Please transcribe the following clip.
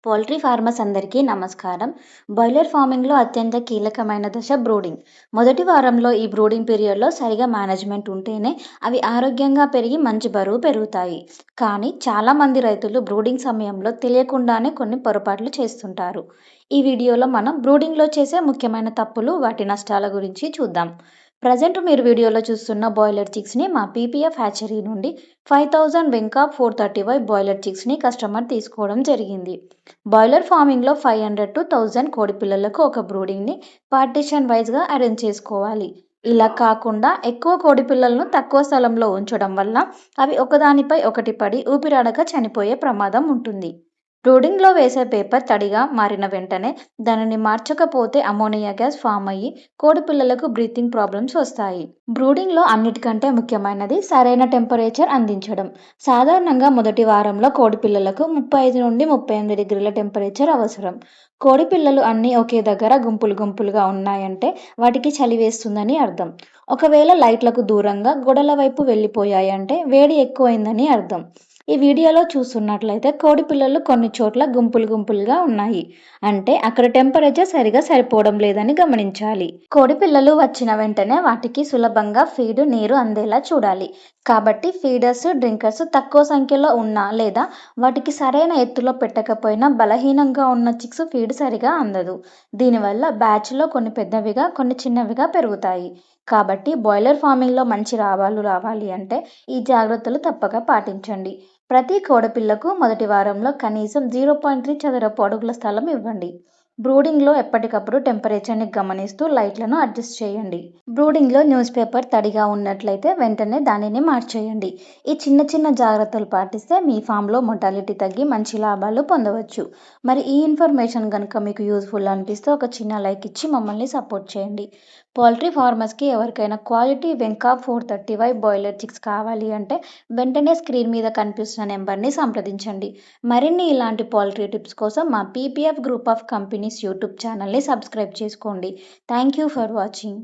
Poultry farmers అందరికీ నమస్కారం. Boiler ఫార్మింగ్‌లో అత్యంత కీలకమైన దశ బ్రూడింగ్. మొదటి వారంలో ఈ బ్రూడింగ్ పీరియడ్‌లో సరిగా మేనేజ్‌మెంట్ ఉంటేనే అవి ఆరోగ్యంగా పెరిగి మంచి బరువు పెరుగుతాయి. కానీ చాలామంది రైతులు బ్రూడింగ్ సమయంలో తెలియకుండానే కొన్ని పొరపాట్లు చేస్తుంటారు. ఈ వీడియోలో మనం బ్రూడింగ్‌లో చేసే ముఖ్యమైన తప్పులు, వాటి నష్టాల గురించి చూద్దాం. ప్రజెంట్ మీరు వీడియోలో చూస్తున్న బాయిలర్ చిక్స్‌ని మా పీపీఎఫ్ హ్యాచరీ నుండి 5000 వెంకాప్ 435 బాయిలర్ చిక్స్‌ని కస్టమర్ తీసుకోవడం జరిగింది. బాయిలర్ ఫార్మింగ్‌లో 500-1000 కోడి పిల్లలకు ఒక బ్రూడింగ్‌ని పార్టిషన్ వైస్‌గా అరేంజ్ చేసుకోవాలి. ఇలా కాకుండా ఎక్కువ కోడి పిల్లలను తక్కువ స్థలంలో ఉంచడం వల్ల అవి ఒకదానిపై ఒకటి పడి ఊపిరాడక చనిపోయే ప్రమాదం ఉంటుంది. బ్రూడింగ్‌లో వేసే పేపర్ తడిగా మారిన వెంటనే దానిని మార్చకపోతే అమ్మోనియా గ్యాస్ ఫామ్ అయ్యి కోడి పిల్లలకు బ్రీతింగ్ ప్రాబ్లమ్స్ వస్తాయి. బ్రూడింగ్‌లో అన్నిటికంటే ముఖ్యమైనది సరైన టెంపరేచర్ అందించడం. సాధారణంగా మొదటి వారంలో కోడి పిల్లలకు 35-38 డిగ్రీల టెంపరేచర్ అవసరం. కోడి పిల్లలు అన్నీ ఒకే దగ్గర గుంపులు గుంపులుగా ఉన్నాయంటే వాటికి చలి వేస్తుందని అర్థం. ఒకవేళ లైట్లకు దూరంగా గోడల వైపు వెళ్ళిపోయాయంటే వేడి ఎక్కువైందని అర్థం. ఈ వీడియోలో చూస్తున్నట్లయితే కోడి పిల్లలు కొన్ని చోట్ల గుంపులు గుంపులుగా ఉన్నాయి. అంటే అక్కడ టెంపరేచర్ సరిగా సరిపోవడం లేదని గమనించాలి. కోడి పిల్లలు వచ్చిన వెంటనే వాటికి సులభంగా ఫీడ్, నీరు అందేలా చూడాలి. కాబట్టి ఫీడర్స్, డ్రింకర్స్ తక్కువ సంఖ్యలో ఉన్నా లేదా వాటికి సరైన ఎత్తులో పెట్టకపోయినా బలహీనంగా ఉన్న చిక్స్ ఫీడ్ సరిగా అందదు. దీనివల్ల బ్యాచ్‌లో కొన్ని పెద్దవిగా, కొన్ని చిన్నవిగా పెరుగుతాయి. కాబట్టి బాయిలర్ ఫార్మింగ్‌లో మంచి లాభాలు రావాలి అంటే ఈ జాగ్రత్తలు తప్పక పాటించండి. ప్రతి కోడిపిల్లకు మొదటి వారంలో కనీసం 0.3 చదరపు అడుగుల స్థలం ఇవ్వండి. బ్రూడింగ్‌లో ఎప్పటికప్పుడు టెంపరేచర్‌ని గమనిస్తూ లైట్లను అడ్జస్ట్ చేయండి. బ్రూడింగ్‌లో న్యూస్ పేపర్ తడిగా ఉన్నట్లయితే వెంటనే దానిని మార్చేయండి. ఈ చిన్న చిన్న జాగ్రత్తలు పాటిస్తే మీ ఫామ్‌లో మొర్టాలిటీ తగ్గి మంచి లాభాలు పొందవచ్చు. మరి ఈ ఇన్ఫర్మేషన్ గనుక మీకు యూజ్‌ఫుల్ అనిపిస్తే ఒక చిన్న లైక్ ఇచ్చి మమ్మల్ని సపోర్ట్ చేయండి. పౌల్ట్రీ ఫార్మర్స్‌కి ఎవరికైనా క్వాలిటీ వెంకాప్ 435 బాయిలర్ చిక్స్ కావాలి అంటే వెంటనే స్క్రీన్ మీద కనిపిస్తున్న నెంబర్‌ని సంప్రదించండి. మరిన్ని ఇలాంటి పౌల్ట్రీ టిప్స్ కోసం మా PPF group of companies YouTube ఛానల్‌ని సబ్స్క్రైబ్ చేసుకోండి. Thank you for watching.